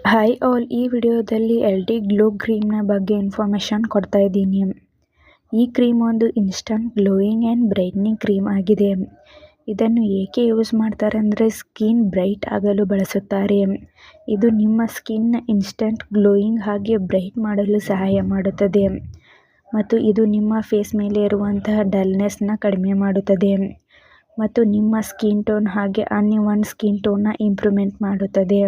Hi all, ಈ ವಿಡಿಯೋದಲ್ಲಿ LT glow ಕ್ರೀಮ್ನ ಬಗ್ಗೆ ಇನ್ಫಾರ್ಮೇಷನ್ ಕೊಡ್ತಾ ಇದ್ದೀನಿ. ಈ ಕ್ರೀಮ್ ಒಂದು instant glowing and brightening cream ಆಗಿದೆ. ಇದನ್ನು ಏಕೆ ಯೂಸ್ ಮಾಡ್ತಾರೆ ಅಂದರೆ ಸ್ಕಿನ್ ಬ್ರೈಟ್ ಆಗಲು ಬಳಸುತ್ತಾರೆ. ಇದು ನಿಮ್ಮ ಸ್ಕಿನ್ನ ಇನ್ಸ್ಟಂಟ್ ಗ್ಲೋಯಿಂಗ್ ಹಾಗೆ ಬ್ರೈಟ್ ಮಾಡಲು ಸಹಾಯ ಮಾಡುತ್ತದೆ ಮತ್ತು ಇದು ನಿಮ್ಮ ಫೇಸ್ ಮೇಲೆ ಇರುವಂತಹ ಡಲ್ನೆಸ್ನ ಕಡಿಮೆ ಮಾಡುತ್ತದೆ ಮತ್ತು ನಿಮ್ಮ ಸ್ಕಿನ್ ಟೋನ್ ಹಾಗೆ ಅನ್ಇವನ್ ಸ್ಕಿನ್ ಟೋನ್ನ ಇಂಪ್ರೂವ್ಮೆಂಟ್ ಮಾಡುತ್ತದೆ.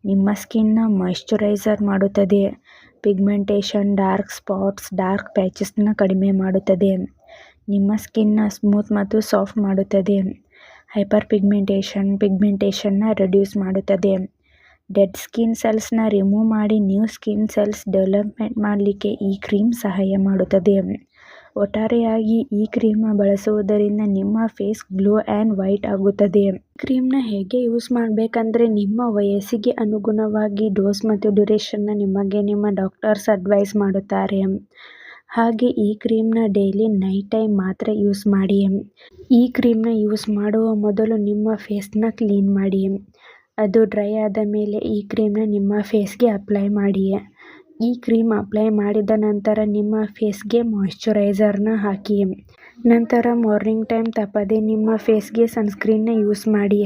ನಿಮ್ಮ ಸ್ಕಿನ್ನ ಮಾಯಿಶ್ಚರೈಸರ್ ಮಾಡುತ್ತದೆ, ಪಿಗ್ಮೆಂಟೇಷನ್, ಡಾರ್ಕ್ ಸ್ಪಾಟ್ಸ್, ಡಾರ್ಕ್ ಪ್ಯಾಚಸ್ನ ಕಡಿಮೆ ಮಾಡುತ್ತದೆ, ನಿಮ್ಮ ಸ್ಕಿನ್ನ ಸ್ಮೂತ್ ಮತ್ತು ಸಾಫ್ಟ್ ಮಾಡುತ್ತದೆ, ಹೈಪರ್ ಪಿಗ್ಮೆಂಟೇಷನ್ನ ರೆಡ್ಯೂಸ್ ಮಾಡುತ್ತದೆ, ಡೆಡ್ ಸ್ಕಿನ್ ಸೆಲ್ಸ್ನ ರಿಮೂವ್ ಮಾಡಿ ನ್ಯೂ ಸ್ಕಿನ್ ಸೆಲ್ಸ್ ಡೆವಲಪ್ಮೆಂಟ್ ಮಾಡಲಿಕ್ಕೆ ಈ ಕ್ರೀಮ್ ಸಹಾಯ ಮಾಡುತ್ತದೆ. ಒಟ್ಟಾರೆಯಾಗಿ ಈ ಕ್ರೀಮ್ನ ಬಳಸುವುದರಿಂದ ನಿಮ್ಮ ಫೇಸ್ ಗ್ಲೋ ಆ್ಯಂಡ್ ವೈಟ್ ಆಗುತ್ತದೆ. ಕ್ರೀಮ್ನ ಹೇಗೆ ಯೂಸ್ ಮಾಡಬೇಕಂದ್ರೆ ನಿಮ್ಮ ವಯಸ್ಸಿಗೆ ಅನುಗುಣವಾಗಿ ಡೋಸ್ ಮತ್ತು ಡ್ಯೂರೇಷನ್ನ ನಿಮಗೆ ನಿಮ್ಮ ಡಾಕ್ಟರ್ಸ್ ಅಡ್ವೈಸ್ ಮಾಡುತ್ತಾರೆ. ಹಾಗೆ ಈ ಕ್ರೀಮ್ನ ಡೈಲಿ ನೈಟ್ ಟೈಮ್ ಮಾತ್ರ ಯೂಸ್ ಮಾಡಿ. ಈ ಕ್ರೀಮ್ನ ಯೂಸ್ ಮಾಡುವ ಮೊದಲು ನಿಮ್ಮ ಫೇಸ್ನ ಕ್ಲೀನ್ ಮಾಡಿ. ಅದು ಡ್ರೈ ಆದ ಮೇಲೆ ಈ ಕ್ರೀಮ್ನ ನಿಮ್ಮ ಫೇಸ್ಗೆ ಅಪ್ಲೈ ಮಾಡಿ. ಈ ಕ್ರೀಮ್ ಅಪ್ಲೈ ಮಾಡಿದ ನಂತರ ನಿಮ್ಮ ಫೇಸ್ಗೆ ಮಾಯಿಶ್ಚರೈಸರ್ನ ಹಾಕಿ. ನಂತರ ಮಾರ್ನಿಂಗ್ ಟೈಮ್ ತಪ್ಪದೆ ನಿಮ್ಮ ಫೇಸ್ಗೆ ಸನ್ಸ್ಕ್ರೀನ್ನ ಯೂಸ್ ಮಾಡಿ.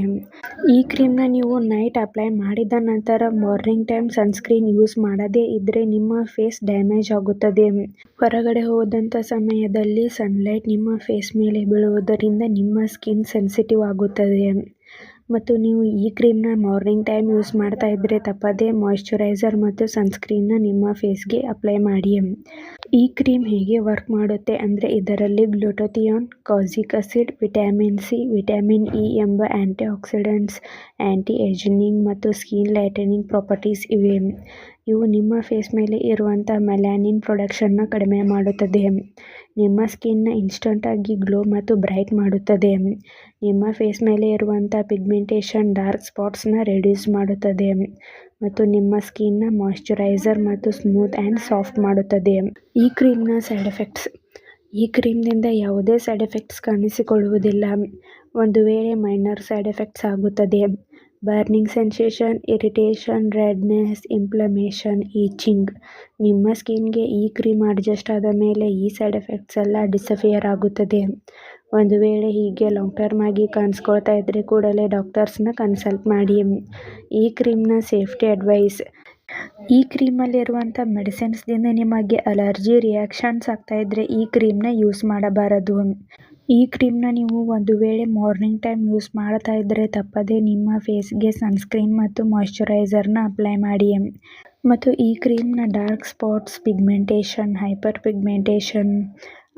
ಈ ಕ್ರೀಮ್ನ ನೀವು ನೈಟ್ ಅಪ್ಲೈ ಮಾಡಿದ ನಂತರ ಮಾರ್ನಿಂಗ್ ಟೈಮ್ ಸನ್ಸ್ಕ್ರೀನ್ ಯೂಸ್ ಮಾಡದೇ ಇದ್ದರೆ ನಿಮ್ಮ ಫೇಸ್ ಡ್ಯಾಮೇಜ್ ಆಗುತ್ತದೆ. ಹೊರಗಡೆ ಹೋದಂಥ ಸಮಯದಲ್ಲಿ ಸನ್ಲೈಟ್ ನಿಮ್ಮ ಫೇಸ್ ಮೇಲೆ ಬೀಳುವುದರಿಂದ ನಿಮ್ಮ ಸ್ಕಿನ್ ಸೆನ್ಸಿಟಿವ್ ಆಗುತ್ತದೆ ಮತ್ತು ನೀವು ಈ ಕ್ರೀಮ್ನ ಮಾರ್ನಿಂಗ್ ಟೈಮ್ ಯೂಸ್ ಮಾಡ್ತಾ ಇದ್ದರೆ ತಪ್ಪದೇ ಮಾಯಿಶ್ಚರೈಸರ್ ಮತ್ತು ಸನ್ಸ್ಕ್ರೀನ್ನ ನಿಮ್ಮ ಫೇಸ್ಗೆ ಅಪ್ಲೈ ಮಾಡಿ. ಈ ಕ್ರೀಮ್ ಹೇಗೆ ವರ್ಕ್ ಮಾಡುತ್ತೆ ಅಂದರೆ ಇದರಲ್ಲಿ glutathione, kojic acid, vitamin C, vitamin E ಎಂಬ ಆ್ಯಂಟಿ ಆಕ್ಸಿಡೆಂಟ್ಸ್, ಆ್ಯಂಟಿ ಏಜಿಂಗ್ ಮತ್ತು ಸ್ಕಿನ್ ಲೈಟನಿಂಗ್ ಪ್ರಾಪರ್ಟೀಸ್ ಇವೆ. ಇವು ನಿಮ್ಮ ಫೇಸ್ ಮೇಲೆ ಇರುವಂಥ ಮೆಲಾನಿನ್ ಪ್ರೊಡಕ್ಷನ್ನ ಕಡಿಮೆ ಮಾಡುತ್ತದೆ, ನಿಮ್ಮ ಸ್ಕಿನ್ನ ಇನ್ಸ್ಟಂಟಾಗಿ ಗ್ಲೋ ಮತ್ತು ಬ್ರೈಟ್ ಮಾಡುತ್ತದೆ, ನಿಮ್ಮ ಫೇಸ್ ಮೇಲೆ ಇರುವಂಥ ಪಿಗ್ಮೆಂಟೇಷನ್, ಡಾರ್ಕ್ ಸ್ಪಾಟ್ಸ್ನ ರೆಡ್ಯೂಸ್ ಮಾಡುತ್ತದೆ ಮತ್ತು ನಿಮ್ಮ ಸ್ಕಿನ್ನ ಮಾಯಿಶ್ಚರೈಸರ್ ಮತ್ತು ಸ್ಮೂತ್ ಆ್ಯಂಡ್ ಸಾಫ್ಟ್ ಮಾಡುತ್ತದೆ. ಈ ಕ್ರೀಮ್ನ ಸೈಡ್ ಎಫೆಕ್ಟ್ಸ್. ಈ ಕ್ರೀಮ್ನಿಂದ ಯಾವುದೇ ಸೈಡ್ ಎಫೆಕ್ಟ್ಸ್ ಕಾಣಿಸಿಕೊಳ್ಳುವುದಿಲ್ಲ. ಒಂದು ವೇಳೆ ಮೈನರ್ ಸೈಡ್ ಎಫೆಕ್ಟ್ಸ್ ಆಗುತ್ತದೆ. Burning sensation, irritation, redness, inflammation, itching. ನಿಮ್ಮ ಸ್ಕಿನ್ಗೆ ಈ ಕ್ರೀಮ್ ಅಡ್ಜಸ್ಟ್ ಆದ ಮೇಲೆ ಈ ಸೈಡ್ ಎಫೆಕ್ಟ್ಸ್ ಎಲ್ಲ ಡಿಸಪಿಯರ್ ಆಗುತ್ತದೆ. ಒಂದು ವೇಳೆ ಹೀಗೆ ಲಾಂಗ್ ಟರ್ಮ್ ಆಗಿ ಕಾಣಿಸ್ಕೊಳ್ತಾ ಇದ್ದರೆ ಕೂಡಲೇ ಡಾಕ್ಟರ್ಸ್ನ ಕನ್ಸಲ್ಟ್ ಮಾಡಿ. ಈ ಕ್ರೀಮ್ನ ಸೇಫ್ಟಿ ಅಡ್ವೈಸ್. ಈ ಕ್ರೀಮಲ್ಲಿರುವಂಥ ಮೆಡಿಸಿನ್ಸ್ದಿಂದ ನಿಮಗೆ ಅಲರ್ಜಿ ರಿಯಾಕ್ಷನ್ಸ್ ಆಗ್ತಾ ಇದ್ದರೆ ಈ ಕ್ರೀಮ್ನ ಯೂಸ್ ಮಾಡಬಾರದು. ಈ ಕ್ರೀಮ್ನ ನೀವು ಒಂದು ವೇಳೆ ಮಾರ್ನಿಂಗ್ ಟೈಮ್ ಯೂಸ್ ಮಾಡ್ತಾ ಇದ್ದರೆ ತಪ್ಪದೇ ನಿಮ್ಮ ಫೇಸ್ಗೆ ಸನ್ಸ್ಕ್ರೀನ್ ಮತ್ತು ಮಾಯಿಶ್ಚರೈಸರ್ನ ಅಪ್ಲೈ ಮಾಡಿ ಮತ್ತು ಈ ಕ್ರೀಮ್ನ dark spots, pigmentation, hyperpigmentation,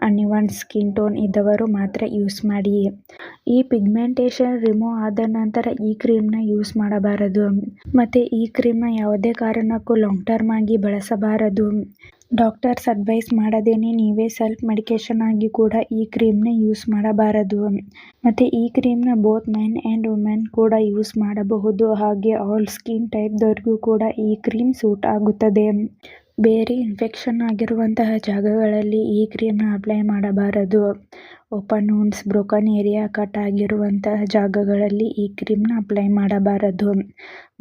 uneven skin tone ಇದ್ದವರು ಮಾತ್ರ ಯೂಸ್ ಮಾಡಿ. ಈ ಪಿಗ್ಮೆಂಟೇಷನ್ ರಿಮೂವ್ ಆದ ನಂತರ ಈ ಕ್ರೀಮ್ನ ಯೂಸ್ ಮಾಡಬಾರದು ಮತ್ತು ಈ ಕ್ರೀಮ್ನ ಯಾವುದೇ ಕಾರಣಕ್ಕೂ ಲಾಂಗ್ ಟರ್ಮ್ ಆಗಿ ಬಳಸಬಾರದು. ಡಾಕ್ಟರ್ಸ್ ಅಡ್ವೈಸ್ ಮಾಡದೇನೆ ನೀವೇ ಸೆಲ್ಫ್ ಮೆಡಿಕೇಷನ್ ಆಗಿ ಕೂಡ ಈ ಕ್ರೀಮ್ನ ಯೂಸ್ ಮಾಡಬಾರದು ಮತ್ತು ಈ ಕ್ರೀಮ್ನ ಬೋತ್ ಮೆನ್ ಆ್ಯಂಡ್ ವುಮೆನ್ ಕೂಡ ಯೂಸ್ ಮಾಡಬಹುದು. ಹಾಗೆ ಆಲ್ ಸ್ಕಿನ್ ಟೈಪ್ದವ್ರಿಗೂ ಕೂಡ ಈ ಕ್ರೀಮ್ ಸೂಟ್ ಆಗುತ್ತದೆ. ಬೇರೆ ಇನ್ಫೆಕ್ಷನ್ ಆಗಿರುವಂತಹ ಜಾಗಗಳಲ್ಲಿ ಈ ಕ್ರೀಮ್ನ ಅಪ್ಲೈ ಮಾಡಬಾರದು. Open wounds, broken area, cut ಆಗಿರುವಂತಹ ಜಾಗಗಳಲ್ಲಿ ಈ ಕ್ರೀಮ್ನ ಅಪ್ಲೈ ಮಾಡಬಾರದು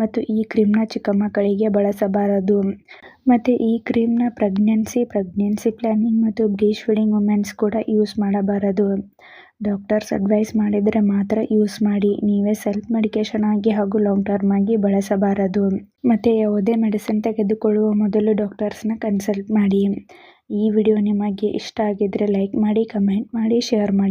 ಮತ್ತು ಈ ಕ್ರೀಮ್ನ ಚಿಕ್ಕ ಮಕ್ಕಳಿಗೆ ಬಳಸಬಾರದು ಮತ್ತು ಈ ಕ್ರೀಮ್ನ ಪ್ರೆಗ್ನೆನ್ಸಿ ಪ್ಲಾನಿಂಗ್ ಮತ್ತು ಬ್ರೀಸ್ಟ್ ಫೀಡಿಂಗ್ ವುಮೆನ್ಸ್ ಕೂಡ ಯೂಸ್ ಮಾಡಬಾರದು. ಡಾಕ್ಟರ್ಸ್ ಅಡ್ವೈಸ್ ಮಾಡಿದರೆ ಮಾತ್ರ ಯೂಸ್ ಮಾಡಿ. ನೀವೇ ಸೆಲ್ಫ್ ಮೆಡಿಕೇಷನ್ ಆಗಿ ಹಾಗೂ ಲಾಂಗ್ ಟರ್ಮ್ ಆಗಿ ಬಳಸಬಾರದು ಮತ್ತು ಯಾವುದೇ ಮೆಡಿಸಿನ್ ತೆಗೆದುಕೊಳ್ಳುವ ಮೊದಲು ಡಾಕ್ಟರ್ಸ್ನ ಕನ್ಸಲ್ಟ್ ಮಾಡಿ. ಈ ವಿಡಿಯೋ ನಿಮಗೆ ಇಷ್ಟ ಆಗಿದ್ರೆ ಲೈಕ್ ಮಾಡಿ, ಕಮೆಂಟ್ ಮಾಡಿ, ಶೇರ್ ಮಾಡಿ.